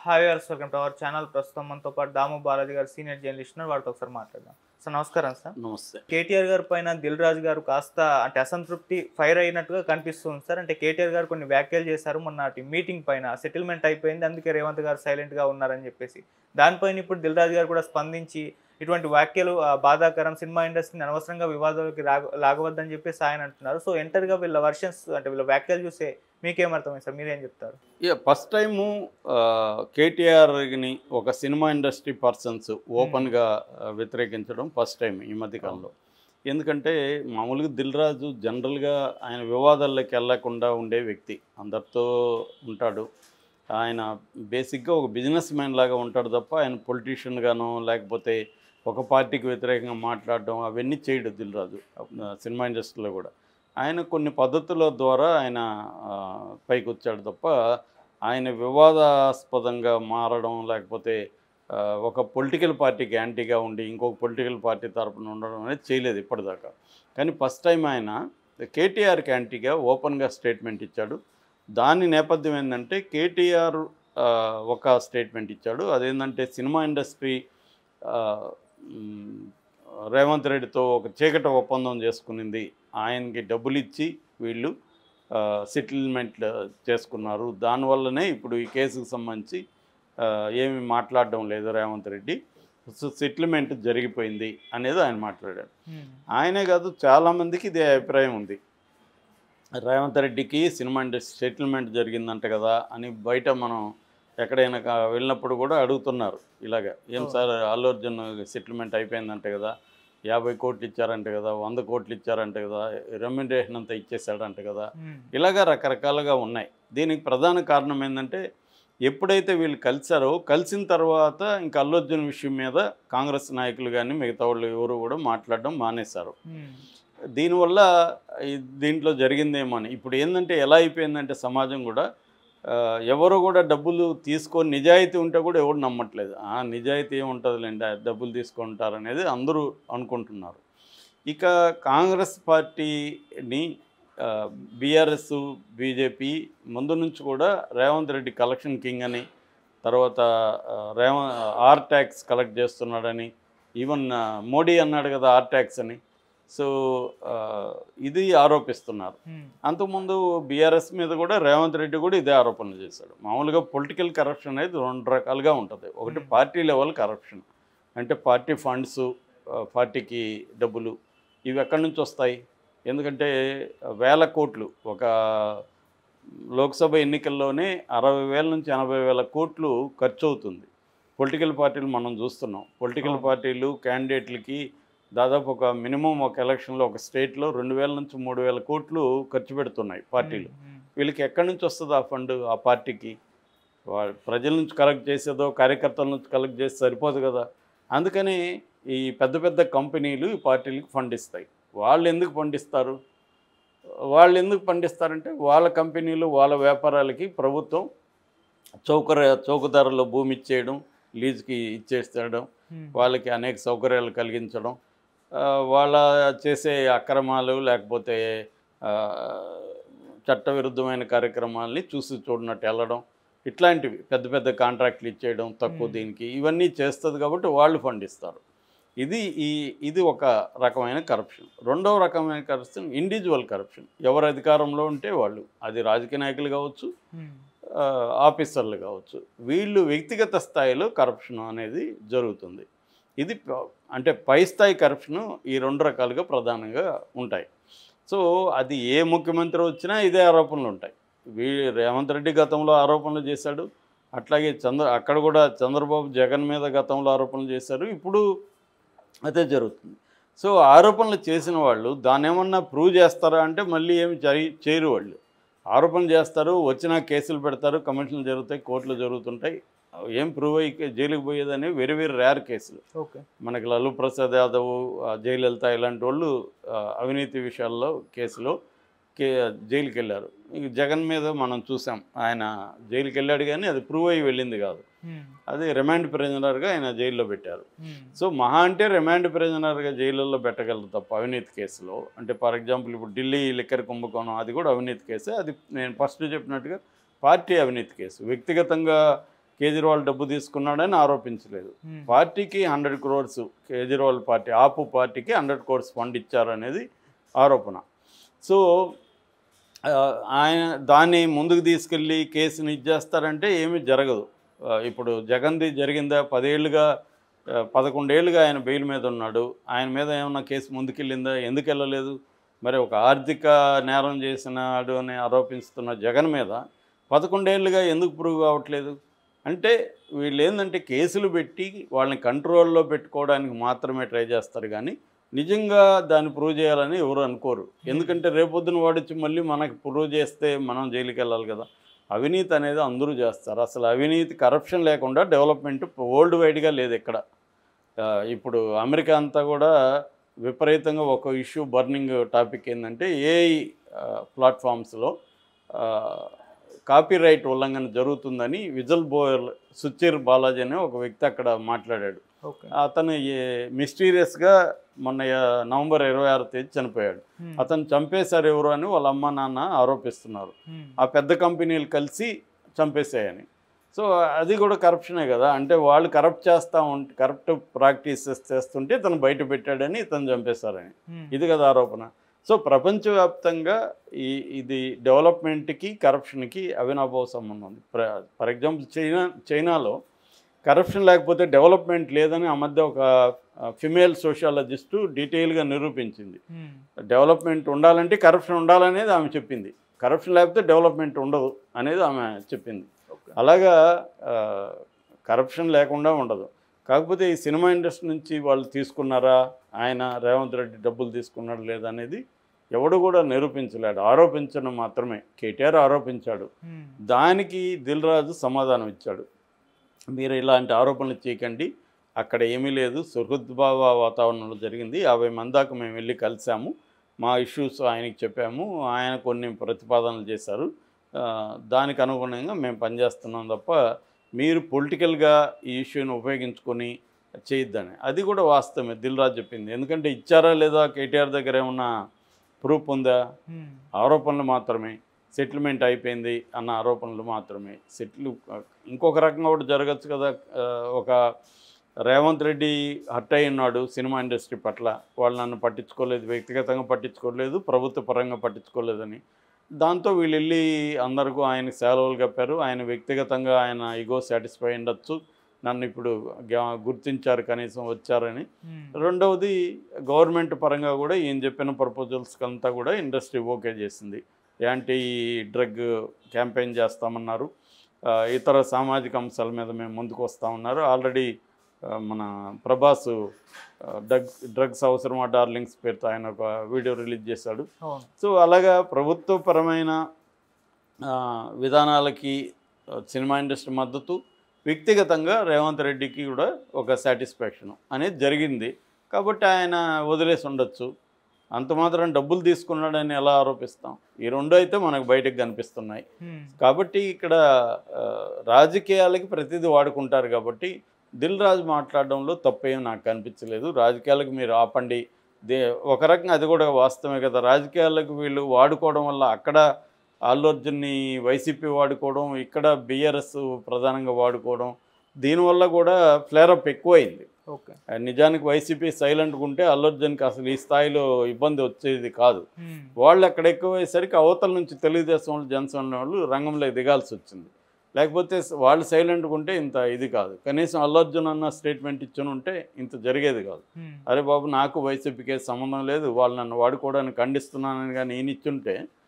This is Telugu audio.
హాయ్ గారు, వెల్కమ్ టు అవర్ ఛానల్. ప్రస్తుతం మనతో పాటు దాము బాలాజీ గారు సీనియర్ జర్నలిస్ట్ ఉన్నారు. వారితో ఒకసారి మాట్లాడదాం. సార్ నమస్కారం. సార్ నమస్తే. కేటీఆర్ గారి పైన దిల్ రాజు గారు కాస్త అంటే అసంతృప్తి ఫైర్ అయినట్టుగా కనిపిస్తుంది సార్. అంటే కేటీఆర్ గారు కొన్ని వ్యాఖ్యలు చేశారు మొన్నటి మీటింగ్ పైన. సెటిల్మెంట్ అయిపోయింది, అందుకే రేవంత్ గారు సైలెంట్గా ఉన్నారని చెప్పేసి దానిపైన ఇప్పుడు దిల్ రాజు గారు కూడా స్పందించి ఇటువంటి వ్యాఖ్యలు బాధాకరం, సినిమా ఇండస్ట్రీని అనవసరంగా వివాదాలకి లాగవద్దని చెప్పేసి ఆయన అంటున్నారు. సో ఎంటర్గా వీళ్ళ వర్షన్స్ అంటే వీళ్ళ వ్యాఖ్యలు చూస్తే మీకేమర్థమైంది సార్? మీరేం చెప్తారు? ఫస్ట్ టైము కేటీఆర్ని ఒక సినిమా ఇండస్ట్రీ పర్సన్స్ ఓపెన్గా వ్యతిరేకించడం ఫస్ట్ టైం ఈ మధ్యకాలంలో. ఎందుకంటే మామూలుగా దిల్ రాజు జనరల్గా ఆయన వివాదాల్లోకి వెళ్లకుండా ఉండే వ్యక్తి, అందరితో ఉంటాడు. ఆయన బేసిక్గా ఒక బిజినెస్ మ్యాన్ లాగా ఉంటాడు తప్ప ఆయన పొలిటీషియన్గానో లేకపోతే ఒక పార్టీకి వ్యతిరేకంగా మాట్లాడడం అవన్నీ చేయడు దిల్ రాజు సినిమా ఇండస్ట్రీలో కూడా. ఆయన కొన్ని పద్ధతుల ద్వారా ఆయన పైకి వచ్చాడు తప్ప ఆయన వివాదాస్పదంగా మారడం లేకపోతే ఒక పొలిటికల్ పార్టీకి యాంటీగా ఉండి ఇంకొక పొలిటికల్ పార్టీ తరపున ఉండడం అనేది చేయలేదు ఇప్పటిదాకా. కానీ ఫస్ట్ టైం ఆయన కేటీఆర్కి యాంటీగా ఓపెన్గా స్టేట్మెంట్ ఇచ్చాడు. దాని నేపథ్యం ఏంటంటే కేటీఆర్ ఒక స్టేట్మెంట్ ఇచ్చాడు. అదేంటంటే సినిమా ఇండస్ట్రీ రేవంత్ రెడ్డితో ఒక చీకటి ఒప్పందం చేసుకునింది, ఆయనకి డబ్బులు ఇచ్చి వీళ్ళు సెటిల్మెంట్ చేసుకున్నారు, దానివల్లనే ఇప్పుడు ఈ కేసుకు సంబంధించి ఏమి మాట్లాడడం లేదు రేవంత్ రెడ్డి, సో సెటిల్మెంట్ జరిగిపోయింది అనేది ఆయన మాట్లాడాడు. ఆయనే కాదు చాలామందికి ఇదే అభిప్రాయం ఉంది. రేవంత్ రెడ్డికి సినిమా ఇండస్ట్రీ సెటిల్మెంట్ జరిగిందంట కదా అని బయట మనం ఎక్కడైనా వెళ్ళినప్పుడు కూడా అడుగుతున్నారు. ఇలాగ ఏం సార్ అల్లు అర్జున్ సెటిల్మెంట్ అయిపోయిందంట కదా, 50 కోట్లు ఇచ్చారంట కదా, 100 కోట్లు ఇచ్చారంట కదా, రెమ్యునరేషన్ అంతా ఇచ్చేసాడంట కదా, ఇలాగ రకరకాలుగా ఉన్నాయి. దీనికి ప్రధాన కారణం ఏంటంటే ఎప్పుడైతే వీళ్ళు కలిసారో కలిసిన తర్వాత ఇంకా అల్లు అర్జున్ విషయం మీద కాంగ్రెస్ నాయకులు కానీ మిగతా వాళ్ళు ఎవరు కూడా మాట్లాడడం మానేశారు. దీనివల్ల దీంట్లో జరిగిందేమో అని. ఇప్పుడు ఏంటంటే ఎలా అయిపోయిందంటే సమాజం కూడా ఎవరు కూడా డబ్బులు తీసుకొని నిజాయితీ ఉంటే కూడా ఎవరు నమ్మట్లేదు. నిజాయితీ ఏముంటుందిలేండి, డబ్బులు తీసుకుంటారు అనేది అందరూ అనుకుంటున్నారు. ఇక కాంగ్రెస్ పార్టీని బీఆర్ఎస్ బీజేపీ ముందు నుంచి కూడా రేవంత్ రెడ్డి కలెక్షన్ కింగ్ అని, తర్వాత ఆర్ ట్యాక్స్ కలెక్ట్ చేస్తున్నాడని, ఈవెన్ మోడీ అన్నాడు కదా ఆర్ ట్యాక్స్ అని, సో ఇది ఆరోపిస్తున్నారు. అంతకుముందు బీఆర్ఎస్ మీద కూడా రేవంత్ రెడ్డి కూడా ఇదే ఆరోపణలు చేశాడు. మామూలుగా పొలిటికల్ కరప్షన్ అనేది 2 రకాలుగా ఉంటుంది. ఒకటి పార్టీ లెవెల్ కరప్షన్, అంటే పార్టీ ఫండ్స్, పార్టీకి డబ్బులు ఇవి ఎక్కడి నుంచి వస్తాయి? ఎందుకంటే 1000 కోట్లు ఒక లోక్సభ ఎన్నికల్లోనే 60,000 నుంచి 80,000 కోట్లు ఖర్చు అవుతుంది. పొలిటికల్ పార్టీలు మనం చూస్తున్నాం. పొలిటికల్ పార్టీలు క్యాండిడేట్లకి దాదాపు ఒక మినిమం ఒక ఎలక్షన్లో ఒక స్టేట్లో 2,000 నుంచి 3,000 కోట్లు ఖర్చు పెడుతున్నాయి పార్టీలు. వీళ్ళకి ఎక్కడి నుంచి వస్తుంది ఆ ఫండ్? ఆ పార్టీకి ప్రజల నుంచి కలెక్ట్ చేసేదో కార్యకర్తల నుంచి కలెక్ట్ చేసి సరిపోదు కదా. అందుకని ఈ పెద్ద పెద్ద కంపెనీలు ఈ పార్టీలకు ఫండ్ ఇస్తాయి. వాళ్ళు ఎందుకు పండిస్తారు? పండిస్తారంటే వాళ్ళ కంపెనీలు వాళ్ళ వ్యాపారాలకి ప్రభుత్వం చౌక ధరలో భూమి ఇచ్చేయడం, లీజుకి ఇచ్చేసేయడం, వాళ్ళకి అనేక సౌకర్యాలు కలిగించడం, వాళ్ళ చేసే అక్రమాలు లేకపోతే చట్టవిరుద్ధమైన కార్యక్రమాలని చూసి చూడనట్టు వెళ్ళడం, ఇట్లాంటివి పెద్ద పెద్ద కాంట్రాక్ట్లు ఇచ్చేయడం తక్కువ దీనికి, ఇవన్నీ చేస్తుంది కాబట్టి వాళ్ళు ఫండ్ ఇస్తారు. ఇది ఒక రకమైన కరప్షన్. రెండవ రకమైన కరప్షన్ ఇండివిజువల్ కరప్షన్. ఎవరు అధికారంలో ఉంటే వాళ్ళు, అది రాజకీయ నాయకులు కావచ్చు, ఆఫీసర్లు కావచ్చు, వీళ్ళు వ్యక్తిగత స్థాయిలో కరప్షన్ అనేది జరుగుతుంది. ఇది అంటే పై స్థాయి కరప్షను ఈ 2 రకాలుగా ప్రధానంగా ఉంటాయి. సో అది ఏ ముఖ్యమంత్రి వచ్చినా ఇదే ఆరోపణలు ఉంటాయి. రేవంత్ రెడ్డి గతంలో ఆరోపణలు చేశాడు, అట్లాగే అక్కడ కూడా చంద్రబాబు జగన్ మీద గతంలో ఆరోపణలు చేశారు, ఇప్పుడు అదే జరుగుతుంది. సో ఆరోపణలు చేసిన వాళ్ళు దాన్ని ఏమన్నా ప్రూవ్ చేస్తారా అంటే మళ్ళీ ఏమి చేయరు. వాళ్ళు ఆరోపణలు చేస్తారు, వచ్చినా కేసులు పెడతారు, కమిషన్లు జరుగుతాయి, కోర్టులు జరుగుతుంటాయి, ఏం ప్రూవ్ అయ్యి జైలుకి పోయేదని వెరీ వెరీ రేర్ కేసులు. మనకి లల్లూ ప్రసాద్ యాదవ్, జయలలిత ఇలాంటి వాళ్ళు అవినీతి విషయాల్లో కేసులో జైలుకి వెళ్ళారు. జగన్ మీద మనం చూసాం, ఆయన జైలుకి వెళ్ళాడు కానీ అది ప్రూవ్ అయ్యి వెళ్ళింది కాదు, అది రిమాండ్ ప్రిజనర్గా ఆయన జైల్లో పెట్టారు. సో మహా అంటే రిమాండ్ ప్రిజనర్గా జైలుల్లో పెట్టగలరు తప్ప అవినీతి కేసులో. అంటే ఫర్ ఎగ్జాంపుల్ ఇప్పుడు ఢిల్లీ లిక్కర్ కుంభకోణం, అది కూడా అవినీతి కేసే. అది నేను ఫస్ట్ చెప్పినట్టుగా పార్టీ అవినీతి కేసు. వ్యక్తిగతంగా కేజ్రీవాల్ డబ్బు తీసుకున్నాడని ఆరోపించలేదు. పార్టీకి 100 crores కేజ్రీవాల్ పార్టీ ఆపు పార్టీకి 100 crores ఫండ్ ఇచ్చారనేది ఆరోపణ. సో ఆయన దాన్ని ముందుకు తీసుకెళ్ళి కేసుని ఇచ్చేస్తారంటే ఏమీ జరగదు. ఇప్పుడు జగన్ది జరిగిందా? 10 ఏళ్ళుగా 11 ఏళ్ళుగా ఆయన బెయిల్ మీద ఉన్నాడు. ఆయన మీద ఏమన్నా కేసు ముందుకెళ్ళిందా? ఎందుకు వెళ్ళలేదు? మరి ఒక ఆర్థిక నేరం చేసినాడు అని ఆరోపిస్తున్న జగన్ మీద 11 ఏళ్ళుగా ఎందుకు ప్రూవ్ కావట్లేదు? అంటే వీళ్ళు ఏంటంటే కేసులు పెట్టి వాళ్ళని కంట్రోల్లో పెట్టుకోవడానికి మాత్రమే ట్రై చేస్తారు, కానీ నిజంగా దాన్ని ప్రూవ్ చేయాలని ఎవరు అనుకోరు. ఎందుకంటే రేపొద్దున వాడిచ్చి మళ్ళీ మనకు ప్రూవ్ చేస్తే మనం జైలుకి వెళ్ళాలి కదా. అవినీతి అనేది అందరూ చేస్తారు. అసలు అవినీతి, కరప్షన్ లేకుండా డెవలప్మెంట్ వరల్డ్ వైడ్గా లేదు ఎక్కడ. ఇప్పుడు అమెరికా అంతా కూడా విపరీతంగా ఒక ఇష్యూ బర్నింగ్ టాపిక్ ఏంటంటే ఏఐ ప్లాట్ఫామ్స్లో కాపీరైట్ ఉల్లంఘన జరుగుతుందని విజల్ బోయర్ సుచిర్ బాలాజీ అనే ఒక వ్యక్తి అక్కడ మాట్లాడాడు. అతను మిస్టీరియస్గా మొన్న నవంబర్ 26వ తేదీ చనిపోయాడు. అతను చంపేశారు ఎవరు అని వాళ్ళ అమ్మ నాన్న ఆరోపిస్తున్నారు. ఆ పెద్ద కంపెనీలు కలిసి చంపేశాయని. సో అది కూడా కరప్షనే కదా. అంటే వాళ్ళు కరప్ట్ ప్రాక్టీసెస్ చేస్తుంటే ఇతను బయట పెట్టాడని ఇతను చంపేశారని, ఇది కదా ఆరోపణ. సో ప్రపంచవ్యాప్తంగా ఇది డెవలప్మెంట్కి కరప్షన్కి అవినాభావ సంబంధం ఉంది. ఫర్ ఎగ్జాంపుల్ చైనాలో కరప్షన్ లేకపోతే డెవలప్మెంట్ లేదని ఆ మధ్య ఒక ఫిమేల్ సోషియాలజిస్టు డీటెయిల్గా నిరూపించింది. డెవలప్మెంట్ ఉండాలంటే కరప్షన్ ఉండాలనేది ఆమె చెప్పింది. కరప్షన్ లేకపోతే డెవలప్మెంట్ ఉండదు అనేది ఆమె చెప్పింది. అలాగా కరప్షన్ లేకుండా ఉండదు. కాకపోతే ఈ సినిమా ఇండస్ట్రీ నుంచి వాళ్ళు తీసుకున్నారా, ఆయన రేవంత్ రెడ్డి డబ్బులు తీసుకున్నాడు లేదా అనేది ఎవడు కూడా నిరూపించలేడు. ఆరోపించడం మాత్రమే. కేటీఆర్ ఆరోపించాడు, దానికి దిల్ రాజు సమాధానం ఇచ్చాడు. మీరు ఇలాంటి ఆరోపణలు చేయకండి, అక్కడ ఏమీ లేదు, సుహృద్భావ వాతావరణంలో జరిగింది. 50 మంది దాకా మేము వెళ్ళి కలిసాము, మా ఇష్యూస్ ఆయనకి చెప్పాము, ఆయన కొన్ని ప్రతిపాదనలు చేశారు, దానికి అనుగుణంగా మేము పనిచేస్తున్నాం తప్ప మీరు పొలిటికల్గా ఈ ఇష్యూని ఉపయోగించుకొని చేయొద్దని. అది కూడా వాస్తవమే దిల్ రాజు చెప్పింది. ఎందుకంటే ఇచ్చారా లేదా కేటీఆర్ దగ్గర ఏమన్నా ప్రూఫ్ ఉందా? ఆరోపణలు మాత్రమే. సెటిల్మెంట్ అయిపోయింది అన్న ఆరోపణలు మాత్రమే. ఇంకొక రకంగా కూడా జరగచ్చు కదా. ఒక రేవంత్ రెడ్డి హర్ట్ అయి ఉన్నాడు సినిమా ఇండస్ట్రీ పట్ల, వాళ్ళు నన్ను పట్టించుకోలేదు, వ్యక్తిగతంగా పట్టించుకోలేదు, ప్రభుత్వ పరంగా పట్టించుకోలేదని. దాంతో వీళ్ళు వెళ్ళి అందరికీ ఆయనకు సెలవులు కప్పారు. ఆయన వ్యక్తిగతంగా ఆయన ఈగో సాటిస్ఫై ఉండొచ్చు, నన్ను ఇప్పుడు గుర్తించారు, కనీసం వచ్చారని. రెండవది గవర్నమెంట్ పరంగా కూడా ఈయన చెప్పిన ప్రపోజల్స్కి అంతా కూడా ఇండస్ట్రీ ఓకే చేసింది. యాంటీ డ్రగ్ క్యాంపెయిన్ చేస్తామన్నారు, ఇతర సామాజిక అంశాల మీద మేము ముందుకు వస్తామన్నారు. ఆల్రెడీ మన ప్రభాస్ డ్రగ్స్ అవసరమా డార్లింగ్స్ పేరుతో ఆయన ఒక వీడియో రిలీజ్ చేశాడు. సో అలాగా ప్రభుత్వపరమైన విధానాలకి సినిమా ఇండస్ట్రీ మద్దతు, వ్యక్తిగతంగా రేవంత్ రెడ్డికి కూడా ఒక సాటిస్ఫాక్షన్ అనేది జరిగింది. కాబట్టి ఆయన వదిలేసి ఉండొచ్చు. అంత మాత్రం డబ్బులు తీసుకున్నాడని ఎలా ఆరోపిస్తాం? ఈ రెండు అయితే మనకు బయటకు కనిపిస్తున్నాయి. కాబట్టి ఇక్కడ రాజకీయాలకి ప్రతిదీ వాడుకుంటారు. కాబట్టి దిల్ రాజు మాట్లాడడంలో తప్పేం నాకు కనిపించలేదు. రాజకీయాలకు మీరు ఆపండి, ఒక రకంగా అది కూడా వాస్తవమే కదా. రాజకీయాలకు వీళ్ళు వాడుకోవడం వల్ల అక్కడ అల్లు అర్జున్ని వైసీపీ వాడుకోవడం, ఇక్కడ బీఆర్ఎస్ ప్రధానంగా వాడుకోవడం, దీనివల్ల కూడా ఫ్లేరప్ ఎక్కువైంది. నిజానికి వైసీపీ సైలెంట్గా ఉంటే అల్లు అర్జున్కి అసలు ఈ స్థాయిలో ఇబ్బంది వచ్చేది కాదు. వాళ్ళు అక్కడ ఎక్కువయ్యేసరికి అవతల నుంచి తెలుగుదేశం వాళ్ళు, జనసేన వాళ్ళు రంగంలో దిగాల్సి వచ్చింది. లేకపోతే వాళ్ళు సైలెంట్గా ఉంటే ఇంత ఇది కాదు. కనీసం అల్లు అర్జున్ అన్న స్టేట్మెంట్ ఇచ్చుని ఉంటే ఇంత జరిగేది కాదు. అరే బాబు, నాకు వైసీపీకి సంబంధం లేదు, వాళ్ళు నన్ను వాడుకోవడానికి ఖండిస్తున్నానని కానీ ఈయన ఇచ్చుంటే